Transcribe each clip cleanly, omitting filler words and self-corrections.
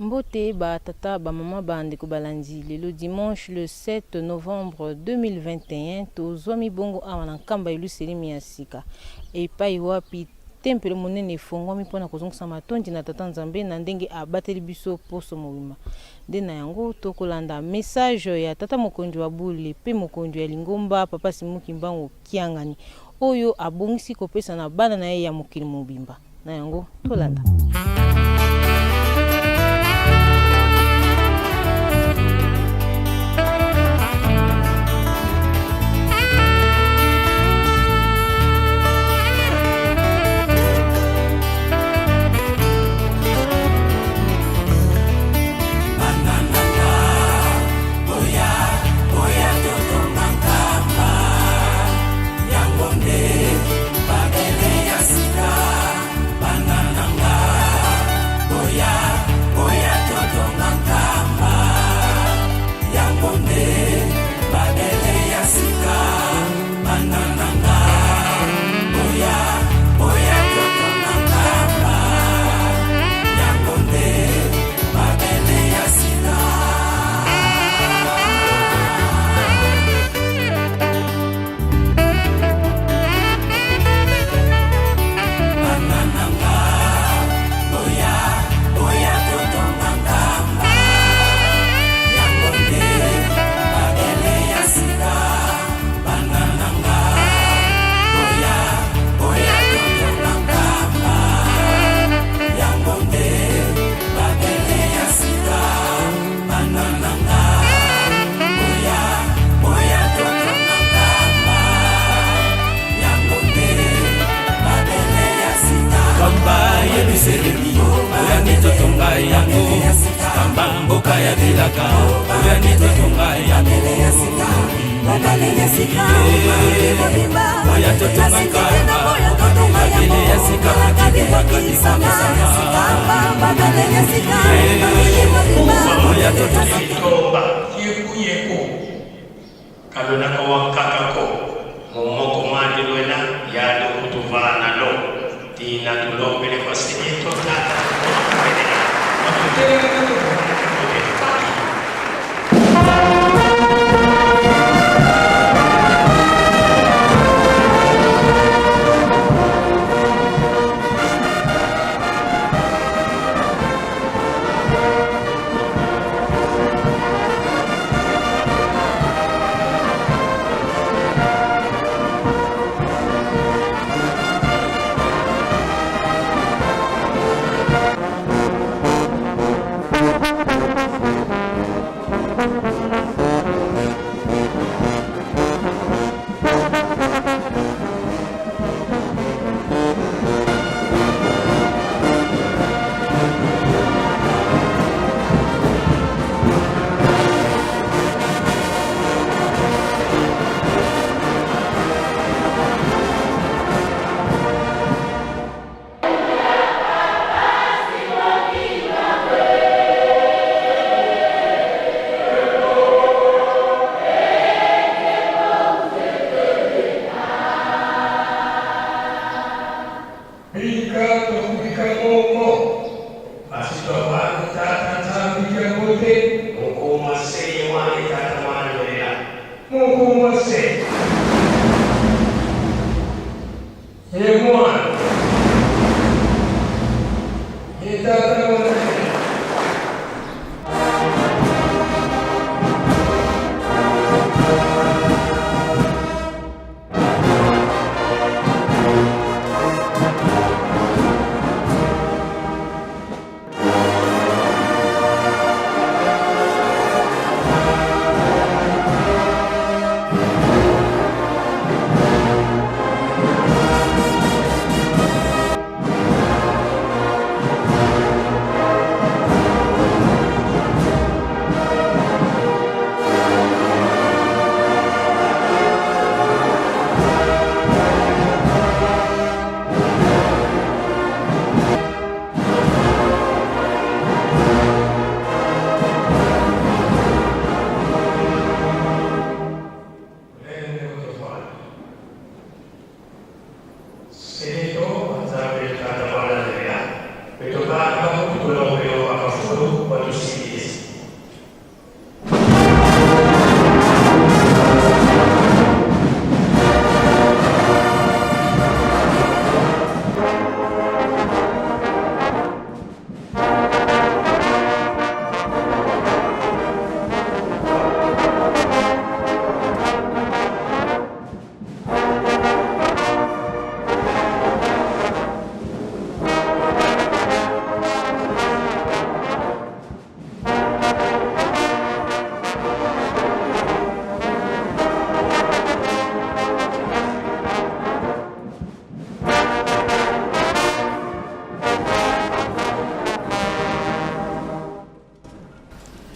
Mbote ba tata ba mama bande ko balandi le dimanche le 7 novembre 2021 tozwami bongo awa na nkamba iluseli miasika epai wapi tempelo monene efongwami mpona kozongisa matondi na tata nzambe na ndenge abateli biso poso mobima nde na yango tokolanda message ya tata mokonzi wa bule pe mokonzi ya lingomba papa Simuki Mbango Kiangani oyo abongisi kopesa na bana na ye ya mokili mobimba na yango tolanda.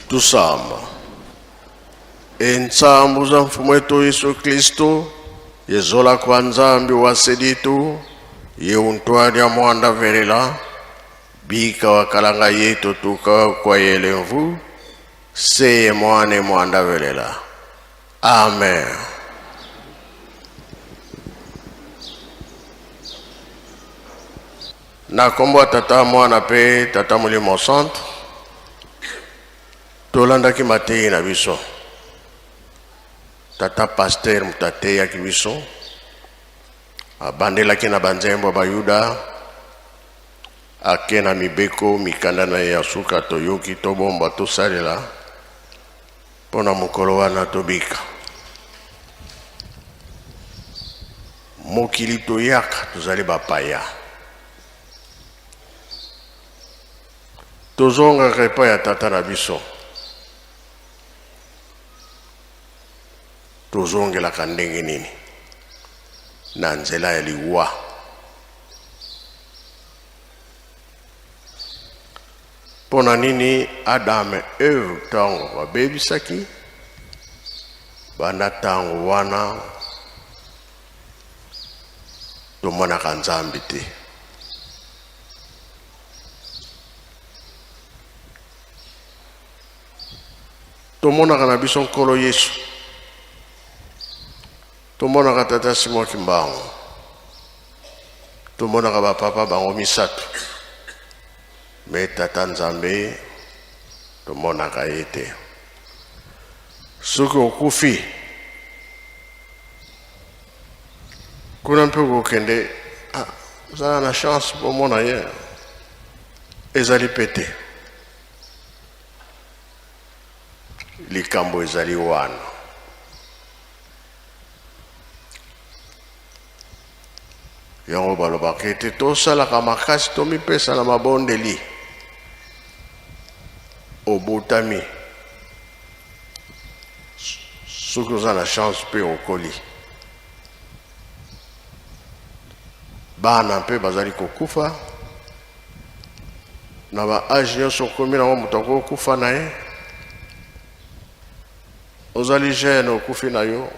Tusamba. Entsambu za mfumu wetu Yesu Kristo, yezola kwa nzambi waseditu, yeuntwani ya mwanda verela, bika wakalanga yetu tuka kwa yelemvu, seye mwane mwanda verela. Amen. Na kombo tata mwana pe tata mulimo centre, tolandaki matei na biso. Tata pasteur mutate ya kibiso, abandelaki na banzembo bayuda, ake na mibeko mikanda na ya suka toyoki tobomba tosalela, pona mukolo wana tobika. Mokili toyaka tozali bapaya. Tozonga repa ya tata na biso. Tozongelaka ndenge nini na nzela ya liwa. Pona nini Adam et Eve tango babebisaki, banda tango wana tomonaka nzambi te. Tomonaka na biso nkolo Yesu. Tomonaka tata Simon Kimbangu. Tomonaka bapapa bango misato. Me tata Nzambe tomonaka ye te. Soki okufi, kuna mpe kokende, ozala na chance pomona ye, ezali pete. Likambo ezali wana. Yango balobaka ete tosalaka makasi tomipesa na mabondeli. Obotami. Soki oza na chance mpe okoli. Bana mpe bazali kokufa. Na ba age nyonso okomi nango moto akokufa na ye. Ozali jeune okufi na yo.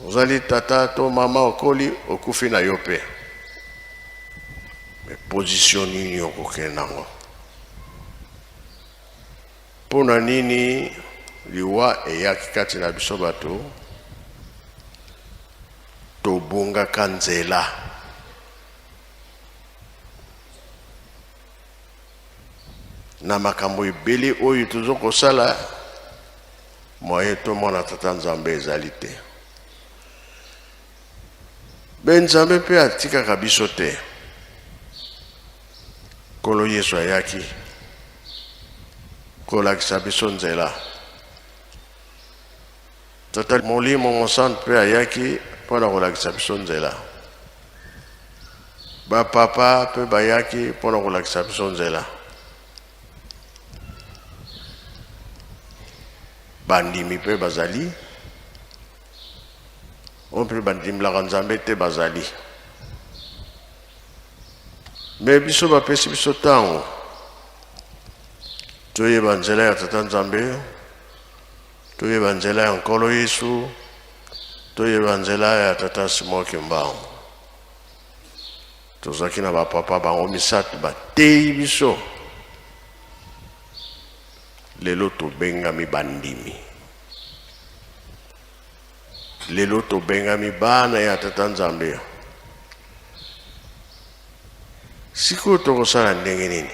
Ozali tata to mama okoli okufi na yo pe. Me position nini okokende nango. Pona nini liwa eyaki kati na biso bato tobongaka nzela. Na makambo ebele oyo tozokosala moye tomona tata Nzambe ezali te. Nzambe pe atikaka biso te. Kolo Yesu ayaki kolakisa biso nzela. Tata Molimo Monsante pe ayaki pona kolakisa biso nzela. Bapapa pe bayaki pona kolakisa biso nzela. Bandimi pe bazali. On peut bandimlaka Nzambe te bazali. Me biso bapesi biso tango. Toyeba nzela ya tata Nzambe. Toyeba nzela ya nkolo Yesu. Toyeba nzela ya tata Simon Kimbangu. Tozaki na bapapa bango misato bateyi biso. Lelo tobengami bandimi. Lelo tobengami bana ya tata Nzambe. Siko tokosala ndenge nini?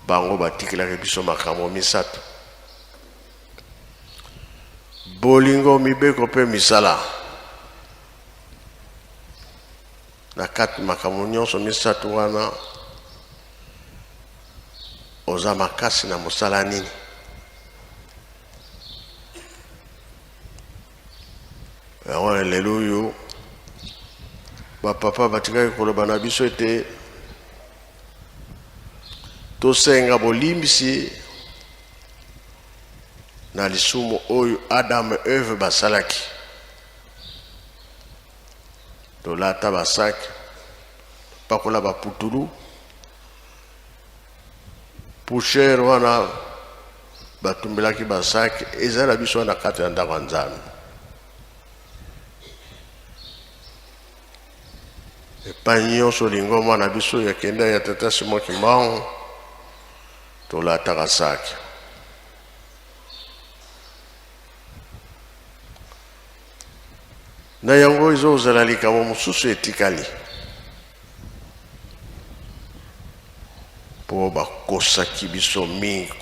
Bango batikelaka biso makambo misato. Bolingo mibeko pe misala. Na kati makambo nyonso misato wana oza makasi na mosala nini? Yango lelo yo bapapa batikaki koloba na biso ete tosenga bolimbisi na lisumu oyo Adam et Eve basalaki. Tolata basaki pakola baputulu poussière wana batumbelaki basaki eza na biso wana kati ya ndako ya Nzambe. Epai nyonso olingo mwana biso yakenda ya tata Simon Kimbangu tolataka saki. Na yango ezozala likambo mosusu etikali mpo bakosaki biso mingi,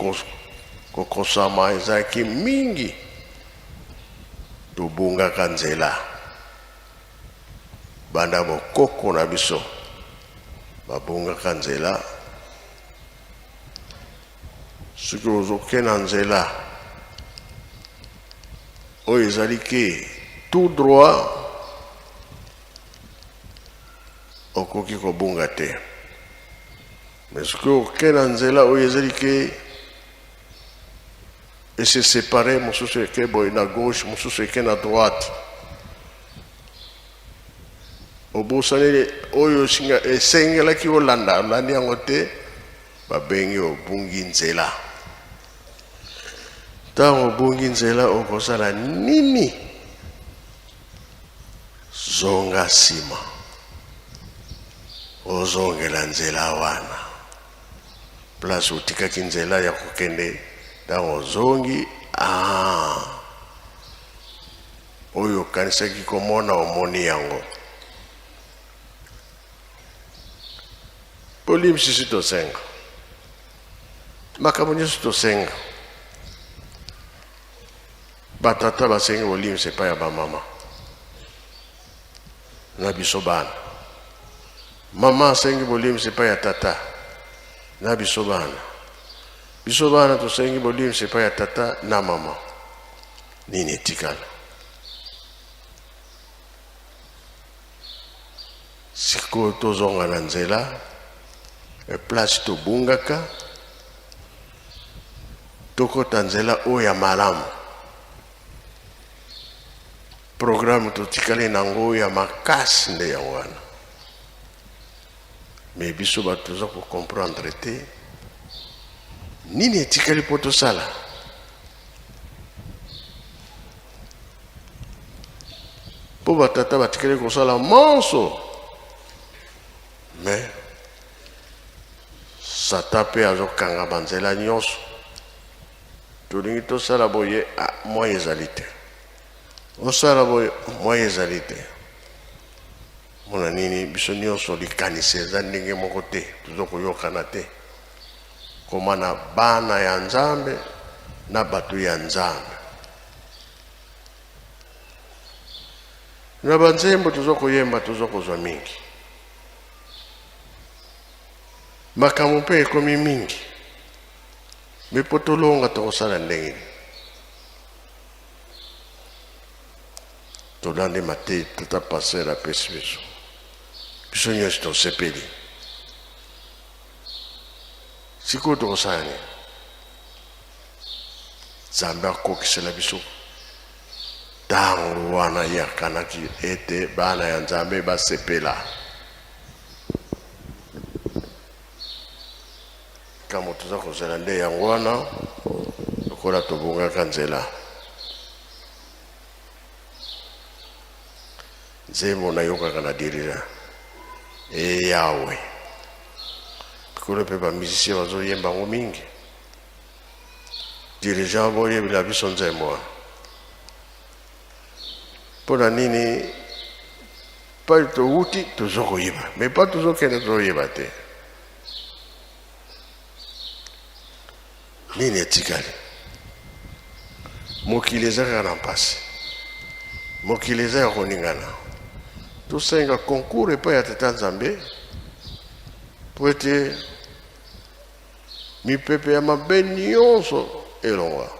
kokosama ezalaki mingi, tobungaka nzela. Banda bokoko na biso babungaka nzela. Soki ozokenda nzela oyo ezali ke tout droit, okoki kobunga te. Mais soki okenda nzela oyo ezali ke ese séparé, mosusu eke boye na gauche, mosusu eke na droite, obosani oyo esengelaki olanda olandi yango te, babengi obungi nzela. Ntango obungi nzela okosala nini? Zonga nsima, ozongela nzela wana place otikaki nzela ya kokende. Ntango ozongi oyo okanisaki komona omoni yango. Olimsisi tosenga makambo nyonso tosenga. Batata basengi bolimisa epai ya bamama na biso bana. Mama asengi bolimisa epai ya tata na biso bana. Biso bana tosengi bolimisa epai ya tata na mama. Nini etikala? Sikoyo tozonga na nzela place tobungaka, tokota nzela oyo ya malamu. Programme totikali nango ya makasi nde ya wana. Mais biso bato toza comprendre te nini etikali po tosala. Po batata batikali kosala monso, mais Satan mpe azokanga banzela nyonso. Tolingi tosala boye moyen ezali te, osala boye moyen ezali te. Mona nini biso nyonso likanisi eza ndenge moko te, tozokoyokana te. Koma na bana ya Nzambe na bato ya Nzambe. Na banzembo tozokoyemba, tozokozwa mingi. Makambo mpe ekomi mingi, me po tolonga tokosala ndenge. Tolande mate tata passer apesi biso. Biso nyonso tosepeli. Sikoyo tokosala nini? Nzambe akokisela biso ntango wana yakanaki ete bana ya Nzambe basepela. Kamo toza kozala nde yango wana lokola tobungaka nzela. Nzembo nayokaka na dirija Yawe. Pikolo mpe bamisicien bazoyemba ngo mingi. Dirija boyebela biso nzembo wana. Mpona nini pali towuti tozokoyeba, me pa tozokende tozoyeba te. Nini etikali? Mokili ezaka na mpasi, mokili eza ya koningana. Tosenga concours epai ya tata Nzambe po ete mipepe ya mabe nyonso elongwa.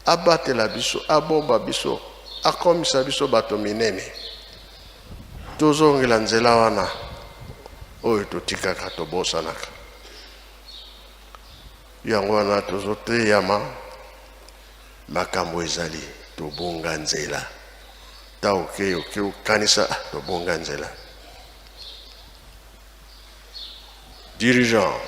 Abatela biso, abomba biso, akomisa biso bato minene. Tozongela nzela wana oyo totikaka tobosanaka. Yango wana tozoteyama makambo ezali tobunga nzela. Ta oke ukanisa tobunga nzela. Dirigeant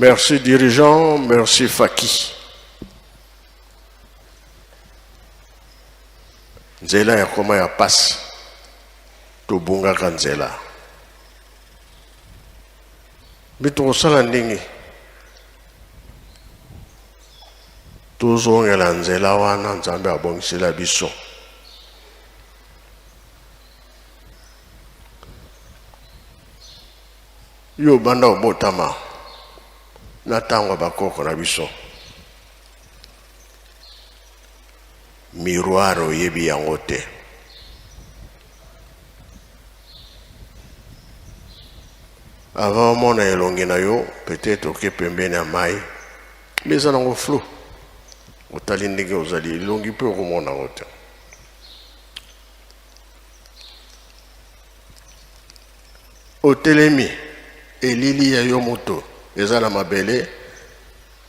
Merci dirigeant, merci Faki. Nzela ya koma ya pasi tobungaka nzela bitokosala ndenge tozongela nzela wana nzambe abongisela biso yo banda obotama na ntango bakoko na biso miroir oyebi yango te avant omona elongi na yo peut-être oke pembeni ya mai mais eza nango flou otali ndenge ozali elongi mpe okomona yango te otelemi elili ya yo moto eza na mabele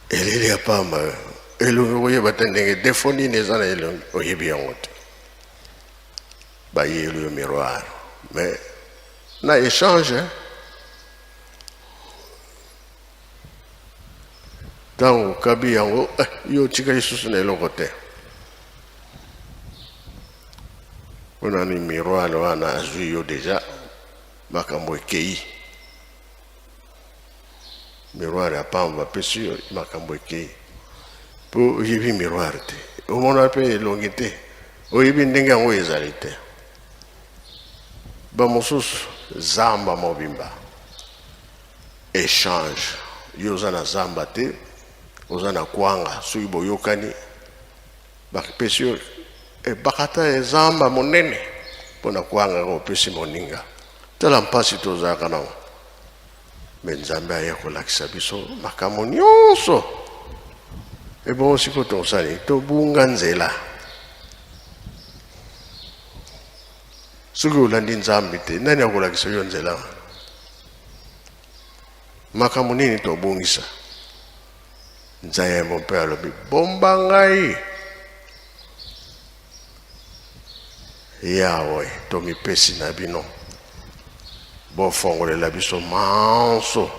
elili ya pamba elongi oyeba te ndenge defo nini eza na elongi oyebi yango te bayeli yo miroir mais na échange ntango okabi yango yo tika lisusu na eloko te mpona ni miroir wana azwi yo deja makambo ekei miroir ya pamba apesi yo makambo ekei mpo oyebi miroir te omona mpe elongi te oyebi ndenge yango ezali te bamosusu zamba mobimba échange yo oza na zamba te oza na kwanga soki boyokani bapesi yo bakata ezamba monene mpona kwanga opesi moninga tala mpasi tozalaka nango me nzambe aya kolakisa biso makambo nyonso ebongo siko tosali tobunga nzela soki olandi nzambe te nani akolakisa yo nzela makambo nini tobungisa nzambe mpe alobi bomba ngai yawe tomipesi na bino bofongolela biso manso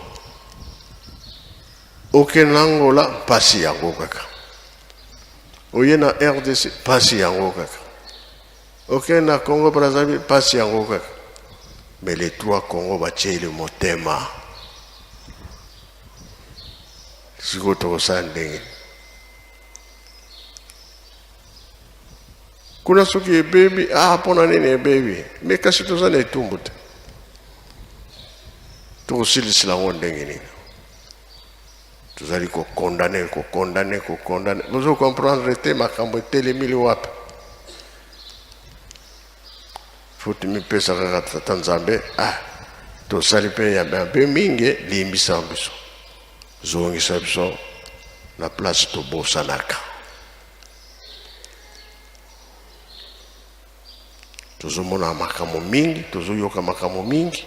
oke na Angola mpasi yango kaka, oye na RDC mpasi yango kaka, oke na Congo Brazzaville mpasi yango kaka. Mais les trois Congo batie le motema siko tokosala ndenge kuna soki ebebi mpona nini ebebi, me kasi toza na etumbu te, tokosilisila yango ndenge nini. Tozali kokondane. Bozo comprendre te makambo etelemili wapi. Futi mipesa kaka tata Nzambe tosali mpe ya be mingi limbisa biso zongisa biso na place tobosanaka. Tozomona makambo mingi, tozoyoka makambo mingi,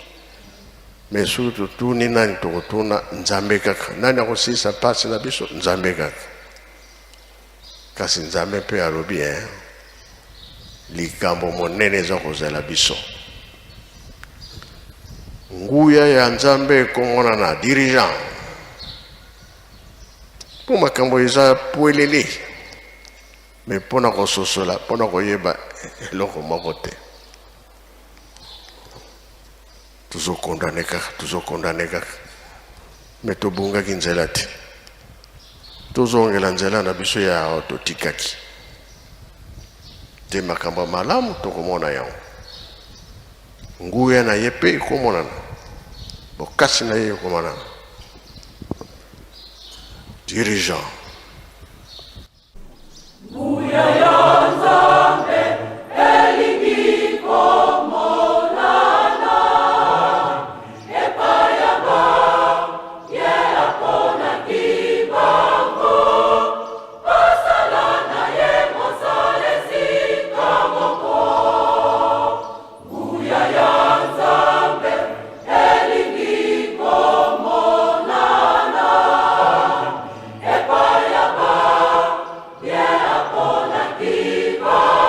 mais soki totuni nani tokotuna Nzambe kaka. Nani akosilisa pasi na biso? Nzambe kaka. Kasi Nzambe mpe alobi likambo monene eza kozala biso. Nguya ya Nzambe ekongona na dirigeant mpo makambo eza puelele, me mpona kososola, mpona koyeba eloko moko te. Tozokondane kaka, me tobungaki nzela te, tozongela nzela na biso ya totikaki te. Makambo malamu tokomona yango, nguya na ye mpe ekomonana, bokasi na ye ekomonana. Dirigeant Viva!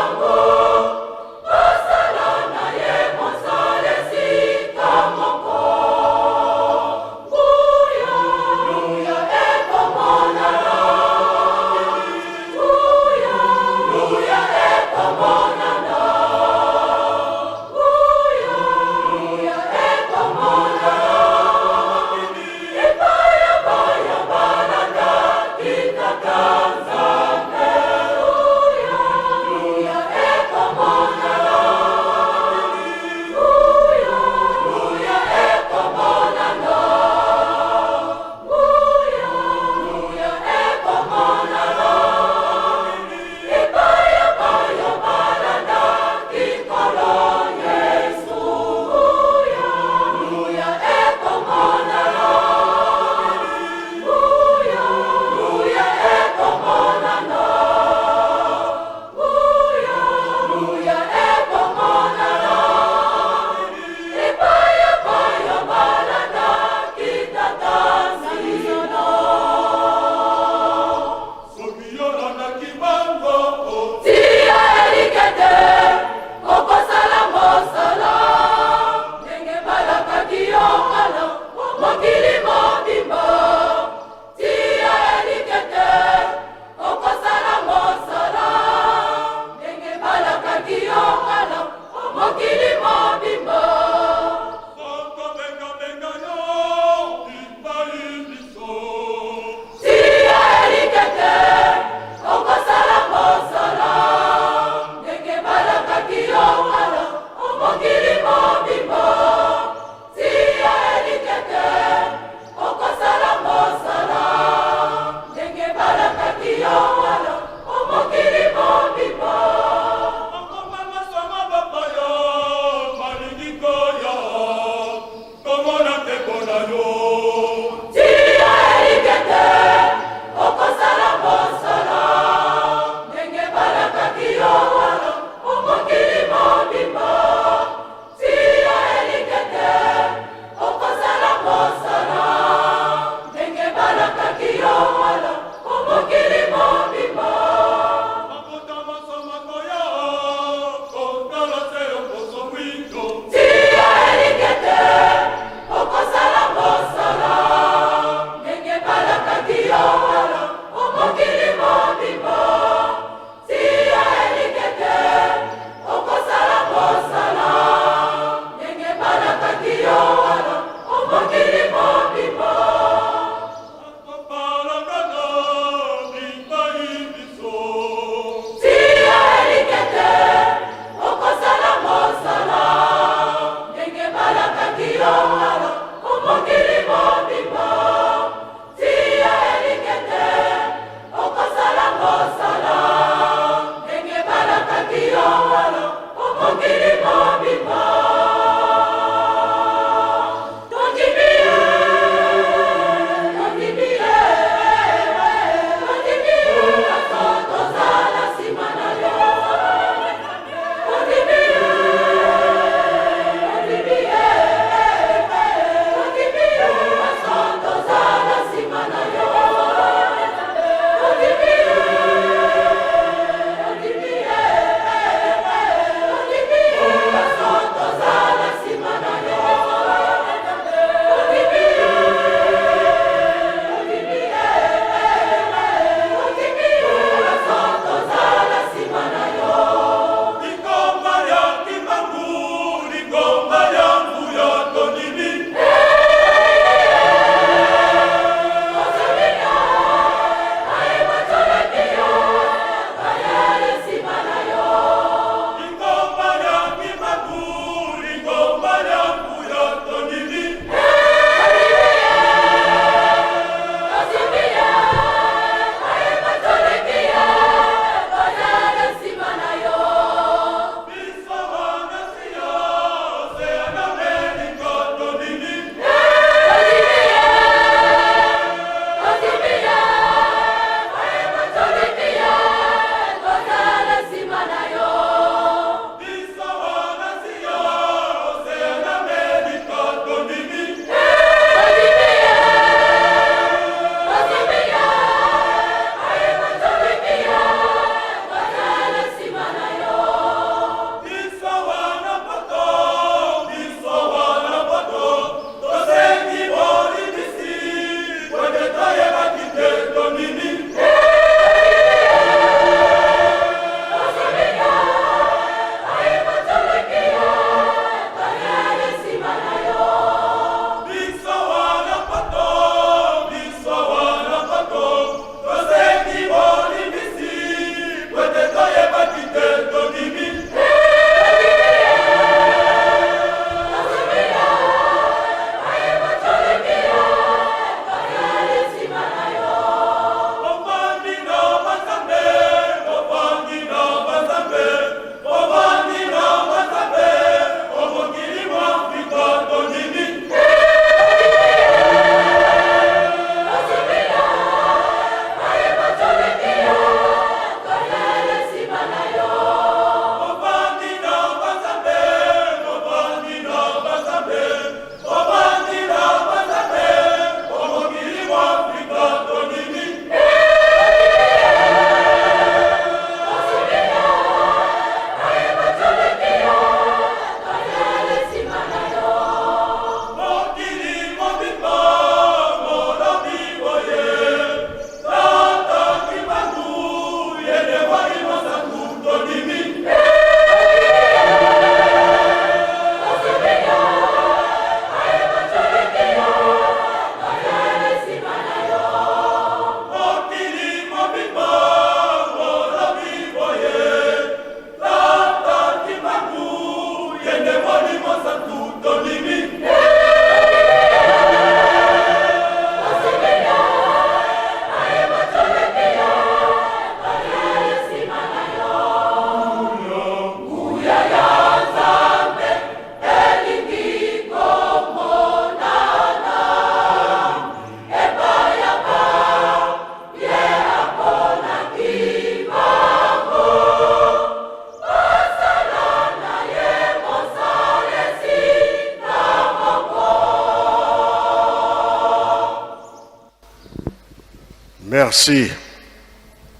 Merci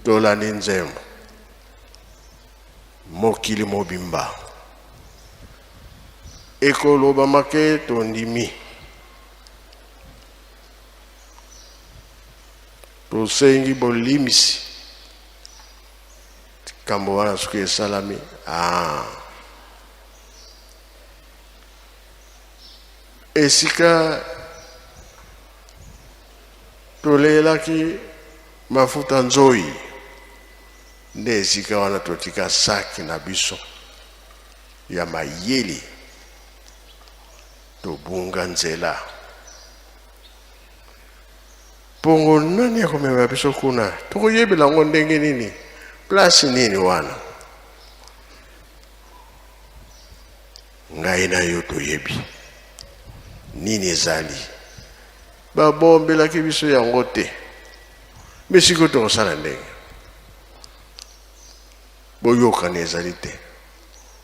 Tolani Nzembo mokili mobimba ekoloba make tondimi tosengi bolimisi kambo wana suki esalami esika tolelaki mafuta nzoi nde esika wana totika saki na biso ya mayeli tobunga nzela pongo nani akomema biso kuna tokoyebela ngo ndenge nini place nini wana ngai na yo toyebi nini ezali babombelaki biso yango te me sikoyo tokosala ndenge boyokani ezali te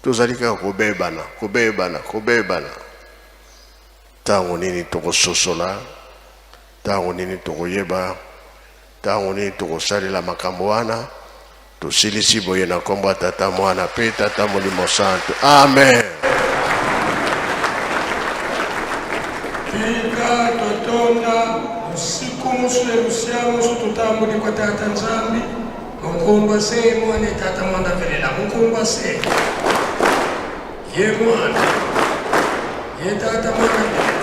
tozali kaka kobebana ntango nini tokososola ntango nini tokoyeba ntango nini tokosalela makambo wana tosilisi boye na kombo ya Tata Mwana mpe Tata Molimo Santo. Amen. Ika totonda usiku musule musiamusu tutambuli kwa Tata Nzambi mukumba se mwane Tata Mwanda velela mukumba se ye mwana ye Tata Mwanda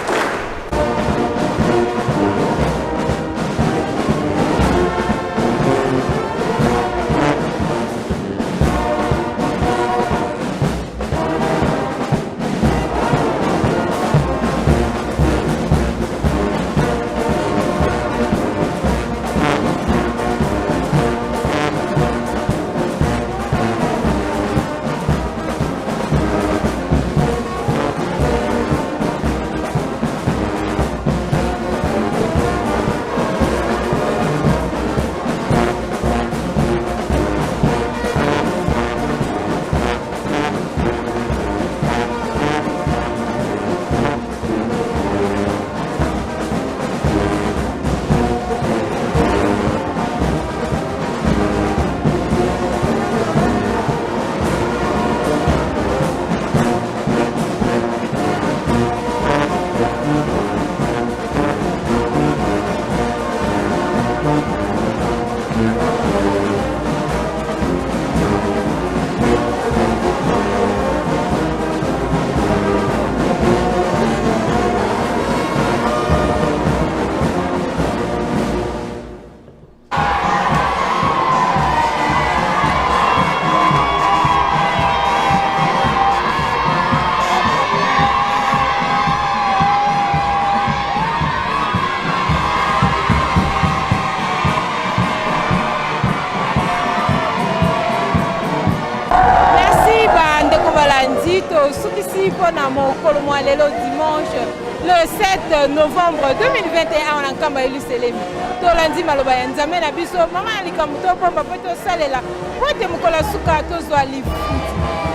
sukisi pona mokolo mwa lelo dimanche le 7 novembre 2021 na nkamba Yelusalemi tolandi maloba ya nzambe na biso mama ya likambo topomba mpe tosalela po ete mokolo suka tozwa lifuti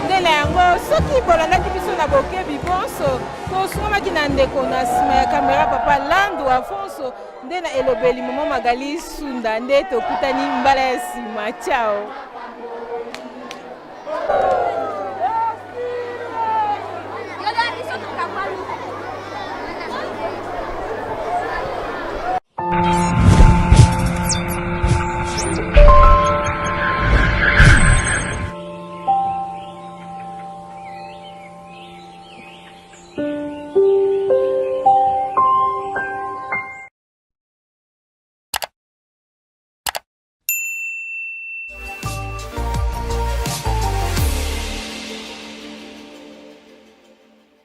nde na yango soki bolandaki biso na bokebi bonso tosungamaki na ndeko na nsima ya kamera papa Landu Afonso nde na elobeli mama Magali Sunda nde tokutani mbala ya nsima. Ciao.